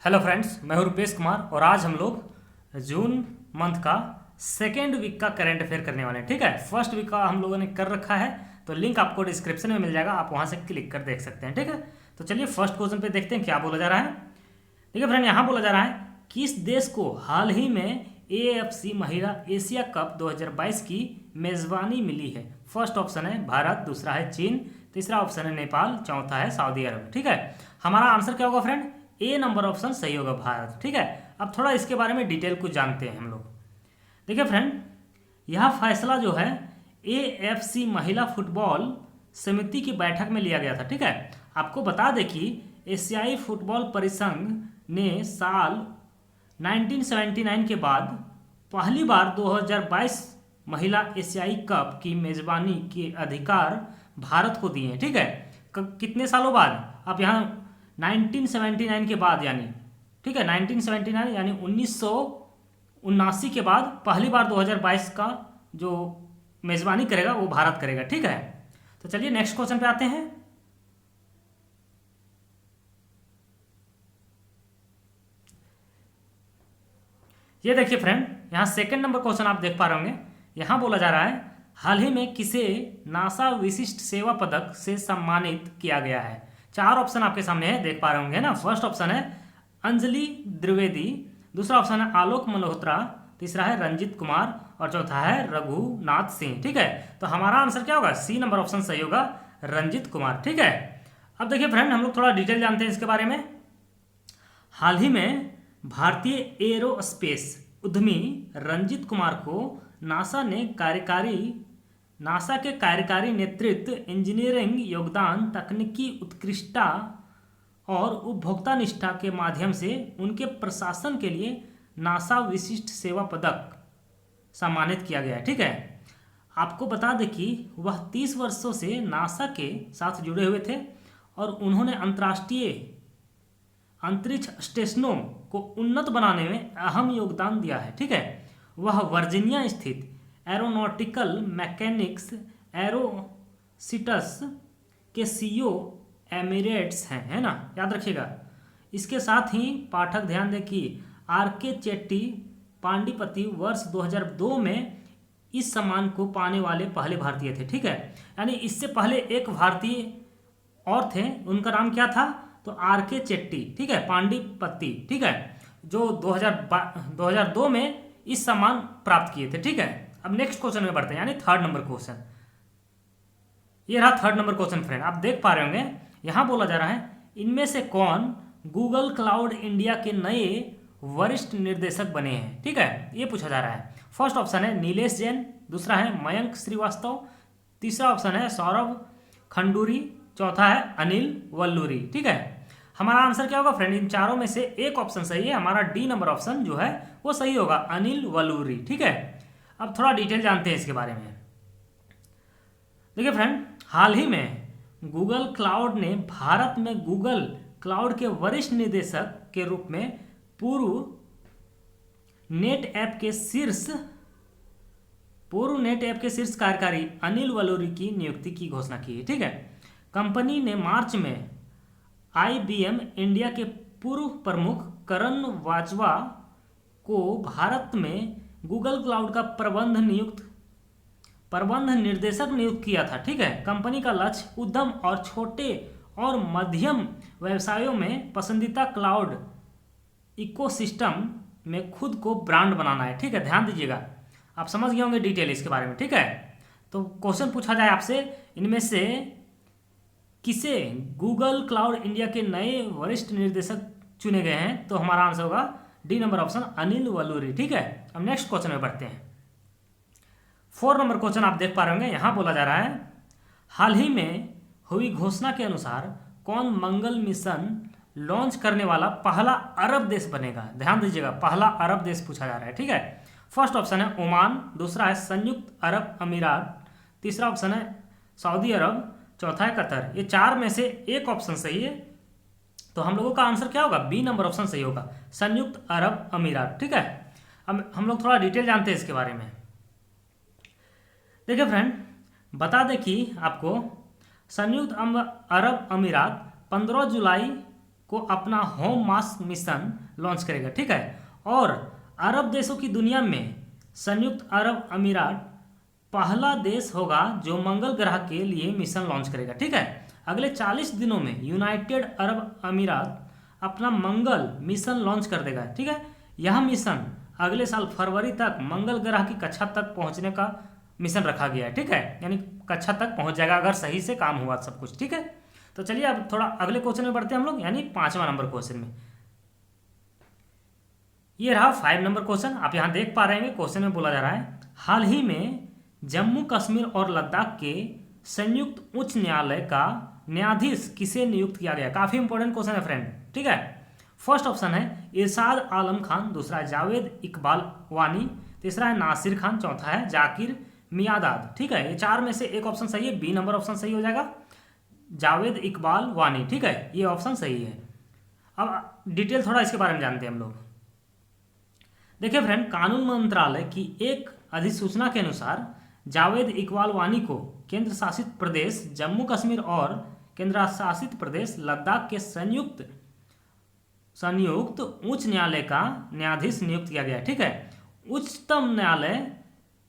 Hello friends, मैं हूं रुपेश कुमार और आज हम लोग जून मंथ का सेकेंड वीक का करंट अफेयर करने वाले हैं। ठीक है, फर्स्ट वीक का हम लोगों ने कर रखा है, तो लिंक आपको डिस्क्रिप्शन में मिल जाएगा, आप वहां से क्लिक कर देख सकते हैं। ठीक है, तो चलिए फर्स्ट क्वेश्चन पे देखते हैं क्या बोला जा रहा है। देखिए फ्रेंड, यहाँ बोला जा रहा है किस देश को हाल ही में AFC महिला एशिया कप 2022 की मेजबानी मिली है। फर्स्ट ऑप्शन है भारत, दूसरा है चीन, तीसरा ऑप्शन है नेपाल, चौथा है सऊदी अरब। ठीक है, हमारा आंसर क्या होगा फ्रेंड? ए नंबर ऑप्शन सही होगा, भारत। ठीक है, अब थोड़ा इसके बारे में डिटेल कुछ जानते हैं हम लोग। देखिए फ्रेंड, यह फैसला जो है AFC महिला फुटबॉल समिति की बैठक में लिया गया था। ठीक है, आपको बता दें कि एशियाई फुटबॉल परिसंघ ने साल 1979 के बाद पहली बार 2022 महिला एशियाई कप की मेजबानी के अधिकार भारत को दिए हैं। ठीक है, कितने सालों बाद? आप यहाँ 1979 के बाद यानी, ठीक है, 1979 यानी 1979 के बाद पहली बार 2022 का जो मेजबानी करेगा वो भारत करेगा। ठीक है, तो चलिए नेक्स्ट क्वेश्चन पे आते हैं। ये देखिए फ्रेंड, यहाँ सेकंड नंबर क्वेश्चन आप देख पा रहे होंगे। यहाँ बोला जा रहा है हाल ही में किसे नासा विशिष्ट सेवा पदक से सम्मानित किया गया है। चार ऑप्शन आपके सामने है, देख पा रहे होंगे ना। फर्स्ट ऑप्शन है अंजलि द्विवेदी, दूसरा ऑप्शन है आलोक मल्होत्रा, तीसरा है रंजित कुमार और चौथा है रघुनाथ सिंह। ठीक है, तो हमारा आंसर क्या होगा? सी नंबर ऑप्शन सही होगा, रंजित कुमार। ठीक है, अब देखिए फ्रेंड, हम लोग थोड़ा डिटेल जानते हैं इसके बारे में। हाल ही में भारतीय एरोस्पेस उद्यमी रंजित कुमार को नासा के कार्यकारी नेतृत्व, इंजीनियरिंग योगदान, तकनीकी उत्कृष्टता और उपभोक्ता निष्ठा के माध्यम से उनके प्रशासन के लिए नासा विशिष्ट सेवा पदक सम्मानित किया गया है। ठीक है, आपको बता दें कि वह 30 वर्षों से नासा के साथ जुड़े हुए थे और उन्होंने अंतर्राष्ट्रीय अंतरिक्ष स्टेशनों को उन्नत बनाने में अहम योगदान दिया है। ठीक है, वह वर्जीनिया स्थित एरोनॉटिकल मैकेनिक्स एरोसिटस के CEO एमिरेट्स हैं, है ना, याद रखिएगा। इसके साथ ही पाठक ध्यान दें कि RK चेट्टी पांडिपति वर्ष 2002 में इस सम्मान को पाने वाले पहले भारतीय थे। ठीक है, यानी इससे पहले एक भारतीय और थे, उनका नाम क्या था? तो RK चेट्टी, ठीक है, पांडिपति, ठीक है, जो 2002 में इस सम्मान प्राप्त किए थे। ठीक है, अब नेक्स्ट क्वेश्चन में बढ़ते हैं, यानी थर्ड नंबर क्वेश्चन। ये रहा थर्ड नंबर क्वेश्चन फ्रेंड, आप देख पा रहे होंगे। यहां बोला जा रहा है इनमें से कौन गूगल क्लाउड इंडिया के नए वरिष्ठ निर्देशक बने हैं। ठीक है, ये पूछा जा रहा है। फर्स्ट ऑप्शन है नीलेश जैन, दूसरा है मयंक श्रीवास्तव, तीसरा ऑप्शन है सौरभ खंडूरी, चौथा है अनिल वल्लूरी। ठीक है, हमारा आंसर क्या होगा फ्रेंड? इन चारों में से एक ऑप्शन सही है, हमारा डी नंबर ऑप्शन जो है वो सही होगा, अनिल वल्लूरी। ठीक है, अब थोड़ा डिटेल जानते हैं इसके बारे में। देखिए फ्रेंड, हाल ही में गूगल क्लाउड ने भारत में गूगल क्लाउड के वरिष्ठ निदेशक के रूप में पूर्व नेट ऐप के शीर्ष कार्यकारी अनिल वल्लूरी की नियुक्ति की घोषणा की है। ठीक है, कंपनी ने मार्च में IBM इंडिया के पूर्व प्रमुख करण वाजवा को भारत में गूगल क्लाउड का प्रबंध निर्देशक नियुक्त किया था। ठीक है, कंपनी का लक्ष्य उद्यम और छोटे और मध्यम व्यवसायों में पसंदीदा क्लाउड इकोसिस्टम में खुद को ब्रांड बनाना है। ठीक है, ध्यान दीजिएगा, आप समझ गए होंगे डिटेल इसके बारे में। ठीक है, तो क्वेश्चन पूछा जाए आपसे इनमें से किसे गूगल क्लाउड इंडिया के नए वरिष्ठ निर्देशक चुने गए हैं, तो हमारा आंसर होगा D number option, Anil Valluri. ठीक है, अब नेक्स्ट क्वेश्चन में बढ़ते हैं। 4 नंबर क्वेश्चन आप देख पा रहे होंगे। यहां बोला जा रहा है हाल ही में हुई घोषणा के अनुसार कौन मंगल मिशन लॉन्च करने वाला पहला अरब देश बनेगा। ध्यान दीजिएगा, पहला अरब देश पूछा जा रहा है। ठीक है, फर्स्ट ऑप्शन है ओमान, दूसरा है संयुक्त अरब अमीरात, तीसरा ऑप्शन है सऊदी अरब, चौथा है कतर। ये चार में से एक ऑप्शन सही है, तो हम लोगों का आंसर क्या होगा? बी नंबर ऑप्शन सही होगा, संयुक्त अरब अमीरात। ठीक है, अब हम लोग थोड़ा डिटेल जानते हैं इसके बारे में। देखिए फ्रेंड, बता दें कि आपको संयुक्त अरब अमीरात 15 जुलाई को अपना होम मार्स मिशन लॉन्च करेगा, ठीक है। और अरब देशों की दुनिया में संयुक्त अरब अमीरात पहला देश होगा जो मंगल ग्रह के लिए मिशन लॉन्च करेगा, ठीक है। अगले 40 दिनों में यूनाइटेड अरब अमीरात अपना मंगल मिशन लॉन्च कर देगा, ठीक है। यह मिशन अगले साल फरवरी तक मंगल ग्रह की कक्षा तक पहुंचने का मिशन रखा गया है, ठीक है। यानी कक्षा तक पहुंच जाएगा अगर सही से काम हुआ सब कुछ, ठीक है। तो चलिए अब थोड़ा अगले क्वेश्चन में बढ़ते हैं हम लोग, यानी 5वां नंबर क्वेश्चन में। ये रहा 5 नंबर क्वेश्चन। आप यहाँ देख पा रहे हैं क्वेश्चन में बोला जा रहा है, हाल ही में जम्मू कश्मीर और लद्दाख के संयुक्त उच्च न्यायालय का न्यायाधीश किसे नियुक्त किया गया। काफी इंपॉर्टेंट क्वेश्चन है फ्रेंड, ठीक है। फर्स्ट ऑप्शन है इरशाद आलम खान, दूसरा है जावेद इकबाल वानी, तीसरा है नासिर खान, चौथा है जाकिर मियादाद, ठीक है। ये 4 में से एक ऑप्शन सही है, बी नंबर ऑप्शन सही हो जाएगा, जावेद इकबाल वानी, ठीक है। ये ऑप्शन सही है। अब डिटेल थोड़ा इसके बारे में जानते हैं हम लोग। देखिए फ्रेंड, कानून मंत्रालय की एक अधिसूचना के अनुसार जावेद इकबाल वानी को केंद्र शासित प्रदेश जम्मू कश्मीर और केंद्र शासित प्रदेश लद्दाख के संयुक्त उच्च न्यायालय का न्यायाधीश नियुक्त किया गया, ठीक है। उच्चतम न्यायालय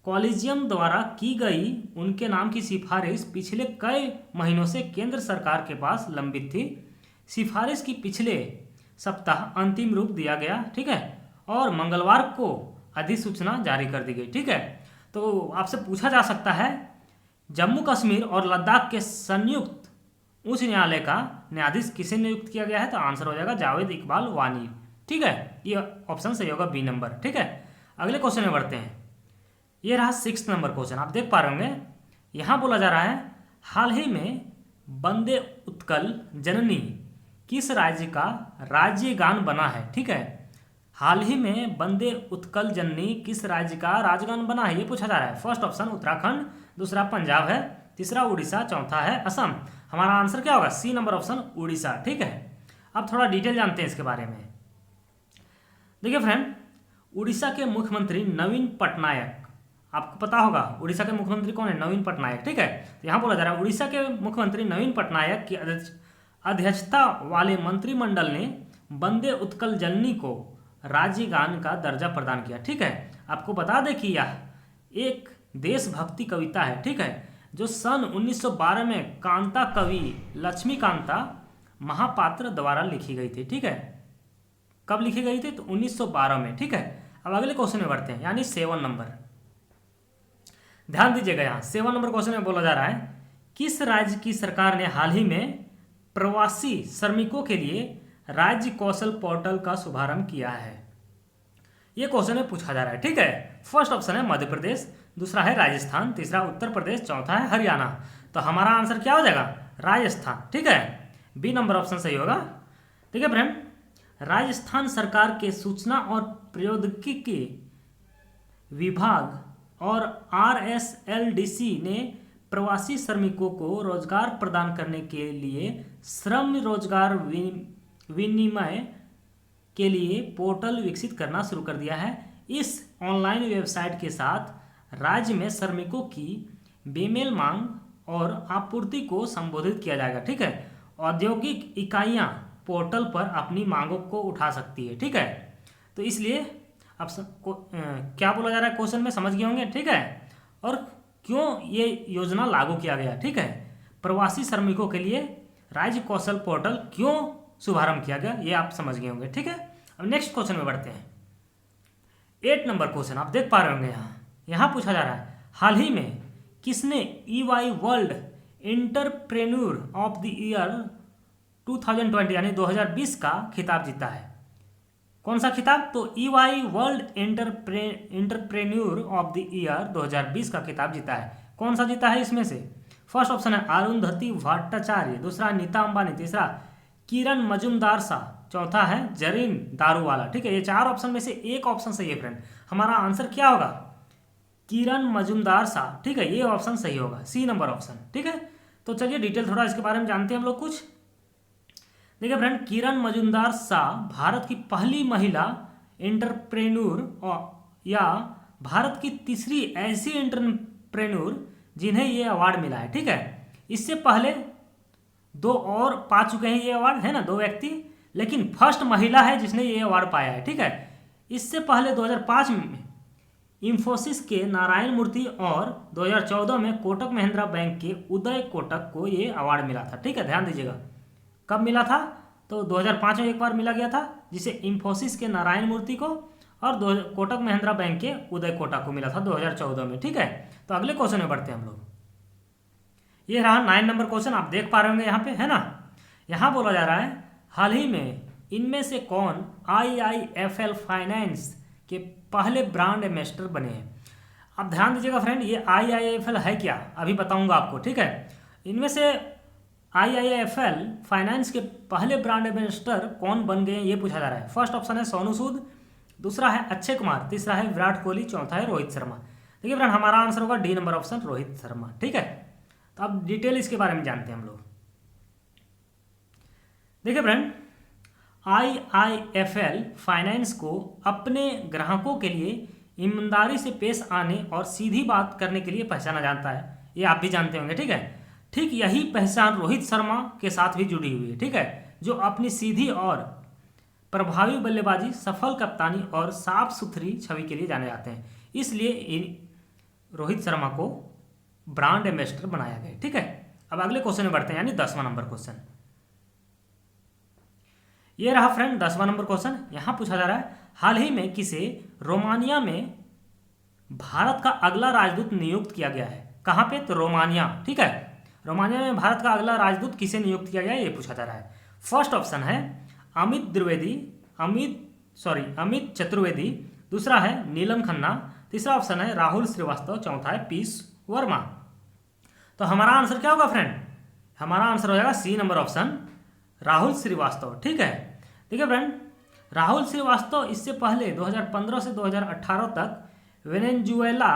कॉलेजियम द्वारा की गई उनके नाम की सिफारिश पिछले कई महीनों से केंद्र सरकार के पास लंबित थी। सिफारिश की पिछले सप्ताह अंतिम रूप दिया गया, ठीक है, और मंगलवार को अधिसूचना जारी कर दी गई, ठीक है। तो आपसे पूछा जा सकता है जम्मू कश्मीर और लद्दाख के संयुक्त उच्च न्यायालय का न्यायाधीश किसे नियुक्त किया गया है, तो आंसर हो जाएगा जावेद इकबाल वानी, ठीक है। ये ऑप्शन सही होगा, बी नंबर, ठीक है। अगले क्वेश्चन में बढ़ते हैं। ये रहा 6 नंबर क्वेश्चन। आप देख पा रहे होंगे, यहाँ बोला जा रहा है हाल ही में वंदे उत्कल जननी किस राज्य का राज्य गान बना है, ठीक है। हाल ही में वंदे उत्कल जननी किस राज्य का राजगान बना है, ये पूछा जा रहा है। फर्स्ट ऑप्शन उत्तराखंड, दूसरा पंजाब है, तीसरा उड़ीसा, चौथा है असम। हमारा आंसर क्या होगा, सी नंबर ऑप्शन उड़ीसा, ठीक है। अब थोड़ा डिटेल जानते हैं इसके बारे में। देखिए फ्रेंड, उड़ीसा के मुख्यमंत्री नवीन पटनायक, आपको पता होगा उड़ीसा के मुख्यमंत्री कौन है, नवीन पटनायक, ठीक है। तो यहाँ बोला जा रहा है उड़ीसा के मुख्यमंत्री नवीन पटनायक की अध्यक्षता वाले मंत्रिमंडल ने वंदे उत्कल जननी को राज्य गान का दर्जा प्रदान किया, ठीक है। आपको बता दें कि यह एक देशभक्ति कविता है, ठीक है, जो सन 1912 में कांता कवि लक्ष्मीकांता महापात्र द्वारा लिखी गई थी, ठीक है। कब लिखी गई थी, तो 1912 में, ठीक है। अब अगले क्वेश्चन में बढ़ते हैं, यानी 7 नंबर। ध्यान दीजिएगा, यहाँ 7 नंबर क्वेश्चन में बोला जा रहा है किस राज्य की सरकार ने हाल ही में प्रवासी श्रमिकों के लिए राज्य कौशल पोर्टल का शुभारंभ किया है। ये क्वेश्चन में पूछा जा रहा है, ठीक है। फर्स्ट ऑप्शन है मध्य प्रदेश, दूसरा है राजस्थान, तीसरा उत्तर प्रदेश, चौथा है हरियाणा। तो हमारा आंसर क्या हो जाएगा, राजस्थान, ठीक है। बी नंबर ऑप्शन सही होगा। देखिए फ्रेंड, राजस्थान सरकार के सूचना और प्रौद्योगिकी विभाग और RSLDC ने प्रवासी श्रमिकों को रोजगार प्रदान करने के लिए श्रम रोजगार विनिमय के लिए पोर्टल विकसित करना शुरू कर दिया है। इस ऑनलाइन वेबसाइट के साथ राज्य में श्रमिकों की बेमेल मांग और आपूर्ति को संबोधित किया जाएगा, ठीक है। औद्योगिक इकाइयां पोर्टल पर अपनी मांगों को उठा सकती है, ठीक है। तो इसलिए अब क्या बोला जा रहा है क्वेश्चन में समझ गए होंगे, ठीक है। और क्यों ये योजना लागू किया गया, ठीक है। प्रवासी श्रमिकों के लिए राज्य कौशल पोर्टल क्यों शुभारंभ किया गया, ये आप समझ गए होंगे, ठीक है। अब नेक्स्ट क्वेश्चन में बढ़ते हैं। 8 नंबर क्वेश्चन आप देख पा रहे होंगे, यहाँ पूछा जा रहा है हाल ही में किसने EY world entrepreneur of the year 2020 यानी 2020 का खिताब जीता है। कौन सा खिताब, तो EY world entrepreneur of the year 2020 का खिताब जीता है। कौन सा जीता है इसमें से, फर्स्ट ऑप्शन है अरुंधति भट्टाचार्य, दूसरा नीता अंबानी, तीसरा किरण मजुमदार शाह, चौथा है जरीन दारूवाला, ठीक है। ये 4 ऑप्शन में से एक ऑप्शन सही है फ्रेंड। हमारा आंसर क्या होगा, किरण मजुमदार शाह, ठीक है। ये ऑप्शन सही होगा, सी नंबर ऑप्शन, ठीक है। तो चलिए डिटेल थोड़ा इसके बारे में जानते हैं हम लोग कुछ। देखिए फ्रेंड, किरण मजुमदार शाह भारत की पहली महिला एंटरप्रेन्योर या भारत की तीसरी ऐसी एंटरप्रेन्योर जिन्हें ये अवार्ड मिला है, ठीक है। इससे पहले 2 और पा चुके हैं ये अवार्ड, है ना, 2 व्यक्ति, लेकिन फर्स्ट महिला है जिसने ये अवार्ड पाया है, ठीक है। इससे पहले 2005 में इंफोसिस के नारायण मूर्ति और 2014 में कोटक महिंद्रा बैंक के उदय कोटक को ये अवार्ड मिला था, ठीक है, ध्यान दीजिएगा। कब मिला था? तो 2005 में एक बार मिला गया था, जिसे इंफोसिस के नारायण मूर्ति को और कोटक महिंद्रा बैंक के उदय कोटक को मिला था 2014 में, ठीक है। तो अगले क्वेश्चन में बढ़ते हैं हम लोग। ये रहा 9 नंबर क्वेश्चन, आप देख पा रहे होंगे यहाँ पे, है ना। यहाँ बोला जा रहा है हाल ही में इनमें से कौन IIFL फाइनेंस के पहले ब्रांड एम्बेसडर बने हैं। अब ध्यान दीजिएगा फ्रेंड, ये IIFL है क्या, अभी बताऊंगा आपको, ठीक है। इनमें से IIFL फाइनेंस के पहले ब्रांड एम्बेसडर कौन बन गए ये पूछा जा रहा है। फर्स्ट ऑप्शन है सोनू सूद, दूसरा है अक्षय कुमार, तीसरा है विराट कोहली, चौथा है रोहित शर्मा। देखिए फ्रेंड, हमारा आंसर होगा D number option, Rohit Sharma, ठीक है। तो अब डिटेल इसके बारे में जानते हैं हम लोग। देखिए फ्रेंड, IIFL फाइनेंस को अपने ग्राहकों के लिए ईमानदारी से पेश आने और सीधी बात करने के लिए पहचाना जाता है, ये आप भी जानते होंगे, ठीक है। ठीक यही पहचान रोहित शर्मा के साथ भी जुड़ी हुई है, ठीक है, जो अपनी सीधी और प्रभावी बल्लेबाजी, सफल कप्तानी और साफ सुथरी छवि के लिए जाने जाते हैं। इसलिए रोहित शर्मा को ब्रांड एम्बेसडर बनाया गया, ठीक है। अब अगले क्वेश्चन में बढ़ते हैं, यानी 10वां नंबर क्वेश्चन। ये रहा फ्रेंड 10वां नंबर क्वेश्चन। यहां पूछा जा रहा है हाल ही में किसे रोमानिया में भारत का अगला राजदूत नियुक्त किया गया है। कहां पे? तो रोमानिया, ठीक है। रोमानिया में भारत का अगला राजदूत किसे नियुक्त किया गया है ये पूछा जा रहा है। फर्स्ट ऑप्शन है अमित चतुर्वेदी, दूसरा है नीलम खन्ना, तीसरा ऑप्शन है राहुल श्रीवास्तव, चौथा है पीयूष वर्मा। तो हमारा आंसर क्या होगा फ्रेंड? हमारा आंसर हो जाएगा C number option, Rahul Shrivastava, ठीक है। देखिए फ्रेंड, राहुल श्रीवास्तव इससे पहले 2015 से 2018 तक वेनेजुएला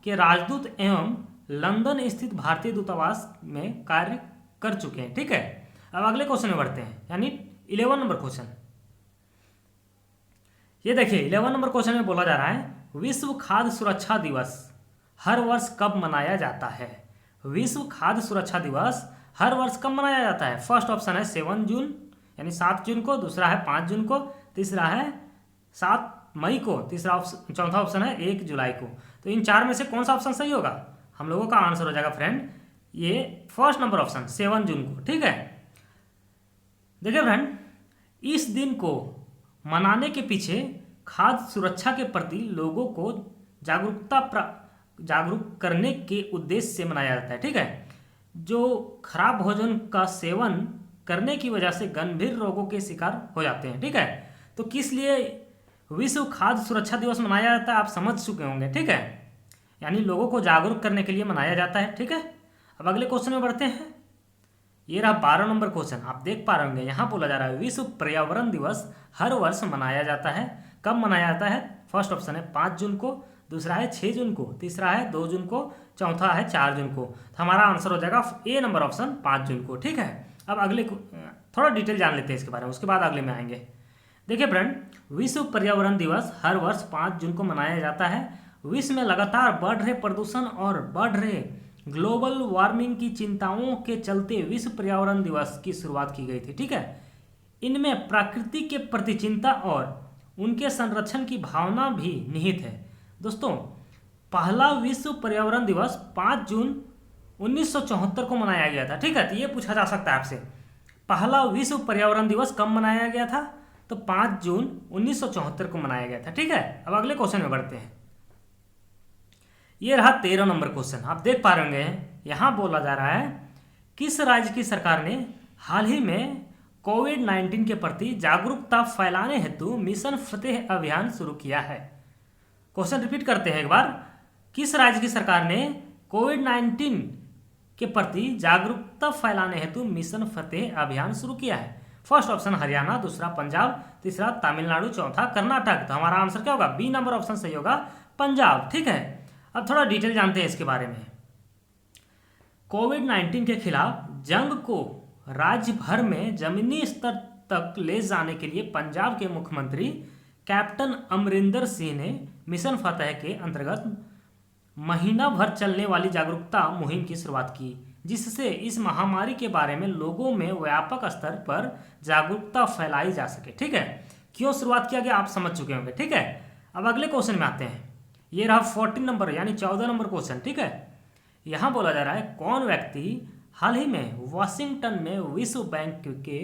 के राजदूत एवं लंदन स्थित भारतीय दूतावास में कार्य कर चुके हैं, ठीक है। अब अगले क्वेश्चन में बढ़ते हैं, यानी 11 नंबर क्वेश्चन। ये देखिए 11 नंबर क्वेश्चन में बोला जा रहा है विश्व खाद्य सुरक्षा दिवस हर वर्ष कब मनाया जाता है। विश्व खाद्य सुरक्षा दिवस हर वर्ष कब मनाया जाता है? फर्स्ट ऑप्शन है 7 जून यानी 7 जून को, दूसरा है 5 जून को, तीसरा है 7 मई को, चौथा ऑप्शन है 1 जुलाई को। तो इन चार में से कौन सा ऑप्शन सही होगा? हम लोगों का आंसर हो जाएगा फ्रेंड ये फर्स्ट नंबर ऑप्शन 7 जून को, ठीक है। देखिए फ्रेंड, इस दिन को मनाने के पीछे खाद्य सुरक्षा के प्रति लोगों को जागरूक करने के उद्देश्य से मनाया जाता है, ठीक है। जो खराब भोजन का सेवन करने की वजह से गंभीर रोगों के शिकार हो जाते हैं, ठीक है। तो किस लिए विश्व खाद्य सुरक्षा दिवस मनाया जाता है आप समझ चुके होंगे, ठीक है। यानी लोगों को जागरूक करने के लिए मनाया जाता है, ठीक है। अब अगले क्वेश्चन में बढ़ते हैं। ये रहा 12 नंबर क्वेश्चन, आप देख पा रहे होंगे। यहाँ बोला जा रहा है विश्व पर्यावरण दिवस हर वर्ष मनाया जाता है। कब मनाया जाता है? फर्स्ट ऑप्शन है 5 जून को, दूसरा है 6 जून को, तीसरा है 2 जून को, चौथा है 4 जून को। तो हमारा आंसर हो जाएगा ए नंबर ऑप्शन 5 जून को, ठीक है। अब अगले थोड़ा डिटेल जान लेते हैं इसके बारे में, उसके बाद अगले में आएंगे। देखिए फ्रेंड, विश्व पर्यावरण दिवस हर वर्ष 5 जून को मनाया जाता है। विश्व में लगातार बढ़ रहे प्रदूषण और बढ़ रहे ग्लोबल वार्मिंग की चिंताओं के चलते विश्व पर्यावरण दिवस की शुरुआत की गई थी, ठीक है। इनमें प्रकृति के प्रति चिंता और उनके संरक्षण की भावना भी निहित है। दोस्तों, पहला विश्व पर्यावरण दिवस 5 जून 1974 को मनाया गया था, ठीक है। तो ये पूछा जा सकता है आपसे, पहला विश्व पर्यावरण दिवस कब मनाया गया था? तो 5 जून 1974 को मनाया गया था, ठीक है। अब अगले क्वेश्चन में बढ़ते हैं। ये रहा 13 नंबर क्वेश्चन, आप देख पा रहे होंगे। यहाँ बोला जा रहा है किस राज्य की सरकार ने हाल ही में कोविड-19 के प्रति जागरूकता फैलाने हेतु मिशन फतेह अभियान शुरू किया है। क्वेश्चन रिपीट करते हैं एक बार। किस राज्य की सरकार ने कोविड-19 के प्रति जागरूकता फैलाने हेतु मिशन फतेह अभियान शुरू किया है? फर्स्ट ऑप्शन हरियाणा, दूसरा पंजाब, तीसरा तमिलनाडु, चौथा कर्नाटक। तो हमारा आंसर क्या होगा? बी नंबर ऑप्शन सही होगा, पंजाब, ठीक है। अब थोड़ा डिटेल जानते हैं इसके बारे में। कोविड-19 के खिलाफ जंग को राज्य भर में जमीनी स्तर तक ले जाने के लिए पंजाब के मुख्यमंत्री कैप्टन अमरिंदर सिंह ने मिशन फतेह के अंतर्गत महीना भर चलने वाली जागरूकता मुहिम की शुरुआत की, जिससे इस महामारी के बारे में लोगों में व्यापक स्तर पर जागरूकता फैलाई जा सके। ठीक है, क्यों शुरुआत किया गया आप समझ चुके होंगे। ठीक है, अब अगले क्वेश्चन में आते हैं। ये रहा 14 नंबर यानी 14 नंबर क्वेश्चन। ठीक है, यहाँ बोला जा रहा है कौन व्यक्ति हाल ही में वाशिंगटन में विश्व बैंक के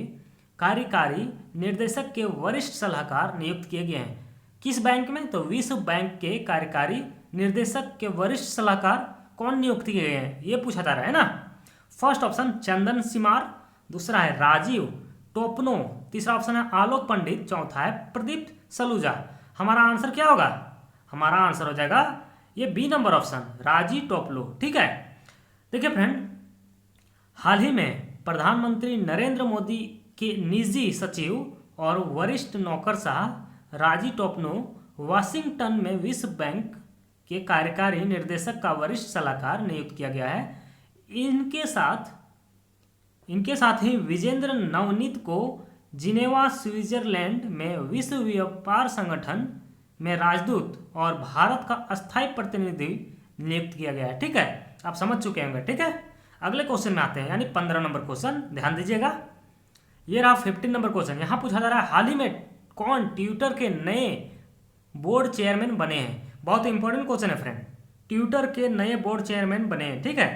कार्यकारी निर्देशक के वरिष्ठ सलाहकार नियुक्त किए गए हैं। किस बैंक में? तो विश्व बैंक के कार्यकारी निर्देशक के वरिष्ठ सलाहकार कौन नियुक्त किए गए हैं, ये पूछा जा रहा है ना। फर्स्ट ऑप्शन चंदन सिमार, दूसरा है राजीव टोपनो, तीसरा ऑप्शन है आलोक पंडित, चौथा है प्रदीप सलूजा। हमारा आंसर क्या होगा? हमारा आंसर हो जाएगा ये बी नंबर ऑप्शन राजीव टोपलो। ठीक है, देखिए फ्रेंड, हाल ही में प्रधानमंत्री नरेंद्र मोदी के निजी सचिव और वरिष्ठ नौकरशाह राजीव टोपनो वाशिंगटन में विश्व बैंक के कार्यकारी निर्देशक का वरिष्ठ सलाहकार नियुक्त किया गया है। इनके साथ ही विजेंद्र नवनीत को जिनेवा स्विट्जरलैंड में विश्व व्यापार संगठन में राजदूत और भारत का अस्थायी प्रतिनिधि नियुक्त किया गया है। ठीक है, आप समझ चुके होंगे। ठीक है, अगले क्वेश्चन में आते हैं यानी 15 नंबर क्वेश्चन, ध्यान दीजिएगा। ये रहा 15 नंबर क्वेश्चन। यहाँ पूछा जा रहा है हाल ही में कौन ट्विटर के नए बोर्ड चेयरमैन बने हैं। बहुत इंपॉर्टेंट क्वेश्चन है फ्रेंड, ट्विटर के नए बोर्ड चेयरमैन बने हैं। ठीक है,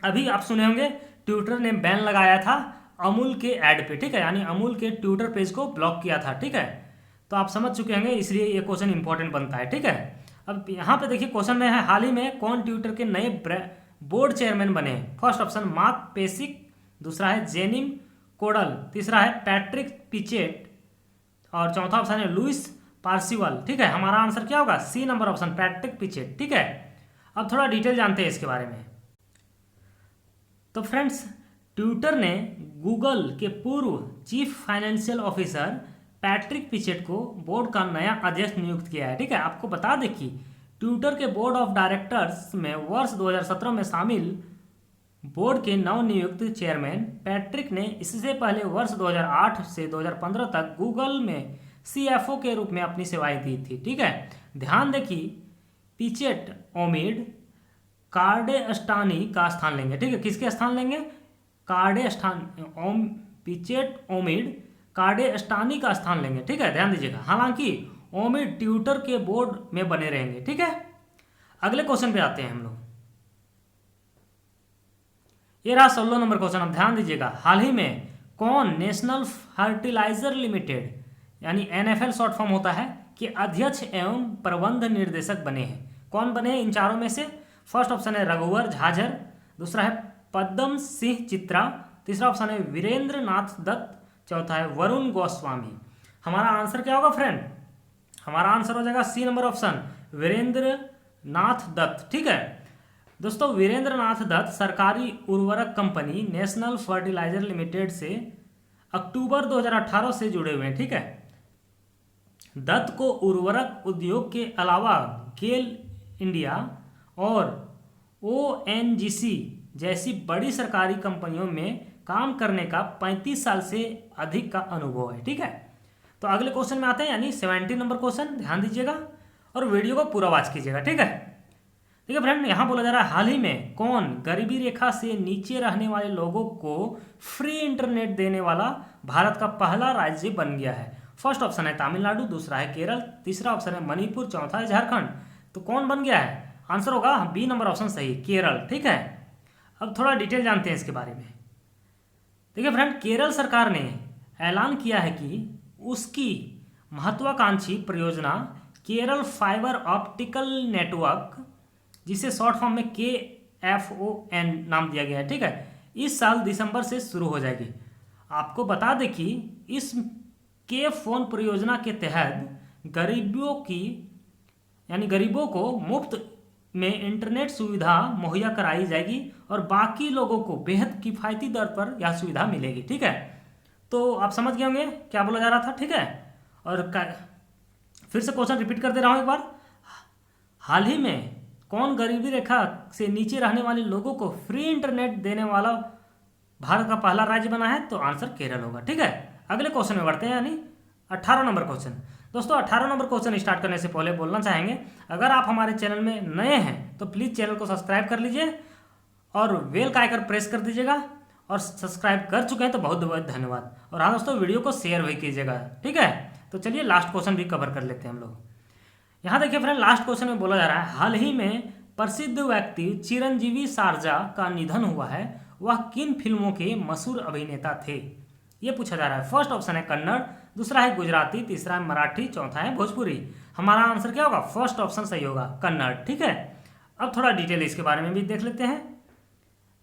अभी आप सुने होंगे ट्विटर ने बैन लगाया था अमूल के ऐड पे। ठीक है, यानी अमूल के ट्विटर पेज को ब्लॉक किया था। ठीक है, तो आप समझ चुके होंगे, इसलिए ये क्वेश्चन इंपॉर्टेंट बनता है। ठीक है, अब यहाँ पे देखिए क्वेश्चन में है हाल ही में कौन ट्विटर के नए बोर्ड चेयरमैन बने हैं। फर्स्ट ऑप्शन मार्क पेसिक, दूसरा है जेनिम कोडल, तीसरा है पैट्रिक पिचेट और चौथा ऑप्शन है लुइस पार्सिवल। ठीक है, हमारा आंसर क्या होगा? C number option Patrick Pichette. ठीक है, अब थोड़ा डिटेल जानते हैं इसके बारे में। तो फ्रेंड्स, ट्विटर ने गूगल के पूर्व चीफ फाइनेंशियल ऑफिसर पैट्रिक पिचेट को बोर्ड का नया अध्यक्ष नियुक्त किया है। ठीक है, आपको बता दें कि ट्विटर के बोर्ड ऑफ डायरेक्टर्स में वर्ष 2017 में शामिल बोर्ड के नवनियुक्त चेयरमैन पैट्रिक ने इससे पहले वर्ष 2008 से 2015 तक गूगल में सीएफओ के रूप में अपनी सेवाएं दी थी। ठीक है, ध्यान दें कि पिचेट ओमिड कार्डेस्टानी का स्थान लेंगे। ठीक है, किसके स्थान लेंगे? पिचेट ओमिड कार्डेस्टानी का स्थान लेंगे। ठीक है, ध्यान दीजिएगा। हालांकि ओमिड ट्विटर के बोर्ड में बने रहेंगे। ठीक है, अगले क्वेश्चन पे आते हैं हम लोग। ये रहा 16 नंबर क्वेश्चन, अब ध्यान दीजिएगा। हाल ही में कौन नेशनल फर्टिलाइजर लिमिटेड यानी एनएफएल शॉर्ट फॉर्म होता है कि अध्यक्ष एवं प्रबंध निर्देशक बने हैं? कौन बने हैं इन चारों में से? फर्स्ट ऑप्शन है रघुवर झाझर, दूसरा है पद्म सिंह चित्रा, तीसरा ऑप्शन है वीरेंद्र नाथ दत्त, चौथा है वरुण गोस्वामी। हमारा आंसर क्या होगा फ्रेंड? हमारा आंसर हो जाएगा सी नंबर ऑप्शन वीरेंद्र नाथ दत्त। ठीक है दोस्तों, वीरेंद्र नाथ दत्त सरकारी उर्वरक कंपनी नेशनल फर्टिलाइजर लिमिटेड से अक्टूबर 2018 से जुड़े हुए हैं। ठीक है, दत्त को उर्वरक उद्योग के अलावा गेल इंडिया और ओएनजीसी जैसी बड़ी सरकारी कंपनियों में काम करने का 35 साल से अधिक का अनुभव है। ठीक है, तो अगले क्वेश्चन में आते हैं यानी 17 नंबर क्वेश्चन, ध्यान दीजिएगा और वीडियो को पूरा वॉच कीजिएगा। ठीक है, ठीक है फ्रेंड, यहाँ बोला जा रहा है हाल ही में कौन गरीबी रेखा से नीचे रहने वाले लोगों को फ्री इंटरनेट देने वाला भारत का पहला राज्य बन गया है? फर्स्ट ऑप्शन है तमिलनाडु, दूसरा है केरल, तीसरा ऑप्शन है मणिपुर, चौथा है झारखंड। तो कौन बन गया है? आंसर होगा बी नंबर ऑप्शन सही, केरल। ठीक है, अब थोड़ा डिटेल जानते हैं इसके बारे में। देखिए फ्रेंड, केरल सरकार ने ऐलान किया है कि उसकी महत्वाकांक्षी परियोजना केरल फाइबर ऑप्टिकल नेटवर्क, जिसे शॉर्ट फॉर्म में KFON नाम दिया गया है, ठीक है, इस साल दिसंबर से शुरू हो जाएगी। आपको बता दें कि इस KFON परियोजना के तहत गरीबों को मुफ्त में इंटरनेट सुविधा मुहैया कराई जाएगी और बाकी लोगों को बेहद किफ़ायती दर पर यह सुविधा मिलेगी। ठीक है, तो आप समझ गए होंगे क्या बोला जा रहा था। ठीक है, और फिर से क्वेश्चन रिपीट कर दे रहा हूँ एक बार। हाल ही में कौन गरीबी रेखा से नीचे रहने वाले लोगों को फ्री इंटरनेट देने वाला भारत का पहला राज्य बना है? तो आंसर केरल होगा। ठीक है, अगले क्वेश्चन में बढ़ते हैं यानी 18 नंबर क्वेश्चन। दोस्तों 18 नंबर क्वेश्चन स्टार्ट करने से पहले बोलना चाहेंगे, अगर आप हमारे चैनल में नए हैं तो प्लीज़ चैनल को सब्सक्राइब कर लीजिए और बेल का आइकन प्रेस कर दीजिएगा, और सब्सक्राइब कर चुके हैं तो बहुत बहुत धन्यवाद। और हाँ दोस्तों, वीडियो को शेयर भी कीजिएगा, ठीक है। तो चलिए लास्ट क्वेश्चन भी कवर कर लेते हैं हम लोग। यहाँ देखिए फ्रेंड, लास्ट क्वेश्चन में बोला जा रहा है, हाल ही में प्रसिद्ध व्यक्ति चिरंजीवी सारजा का निधन हुआ है, वह किन फिल्मों के मशहूर अभिनेता थे? ये पूछा जा रहा है। फर्स्ट ऑप्शन है कन्नड़, दूसरा है गुजराती, तीसरा है मराठी, चौथा है भोजपुरी। हमारा आंसर क्या होगा? फर्स्ट ऑप्शन सही होगा, कन्नड़, ठीक है। अब थोड़ा डिटेल इसके बारे में भी देख लेते हैं।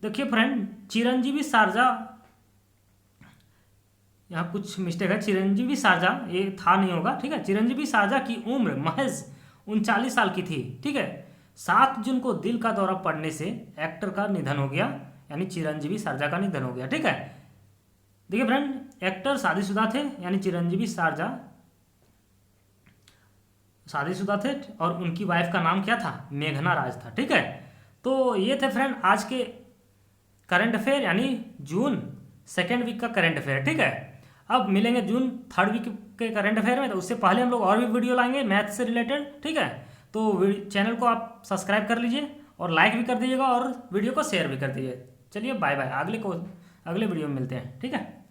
देखिए फ्रेंड, चिरंजीवी सारजा, यहाँ कुछ मिस्टेक है, चिरंजीवी सारजा ये था नहीं होगा, ठीक है। चिरंजीवी सारजा की उम्र महज 39 साल की थी, ठीक है। 7 जून को दिल का दौरा पड़ने से एक्टर का निधन हो गया, यानी चिरंजीवी सारजा का निधन हो गया, ठीक है। देखिए फ्रेंड, एक्टर शादीशुदा थे, यानी चिरंजीवी सारजा शादीशुदा थे, और उनकी वाइफ का नाम क्या था? मेघना राज था, ठीक है। तो ये थे फ्रेंड आज के करंट अफेयर, यानी जून सेकेंड वीक का करंट अफेयर, ठीक है। अब मिलेंगे जून थर्ड वीक के करंट अफेयर में, तो उससे पहले हम लोग और भी वीडियो लाएंगे मैथ से रिलेटेड, ठीक है। तो चैनल को आप सब्सक्राइब कर लीजिए और लाइक भी कर दीजिएगा और वीडियो को शेयर भी कर दीजिए। चलिए बाय बाय, अगले वीडियो में मिलते हैं, ठीक है।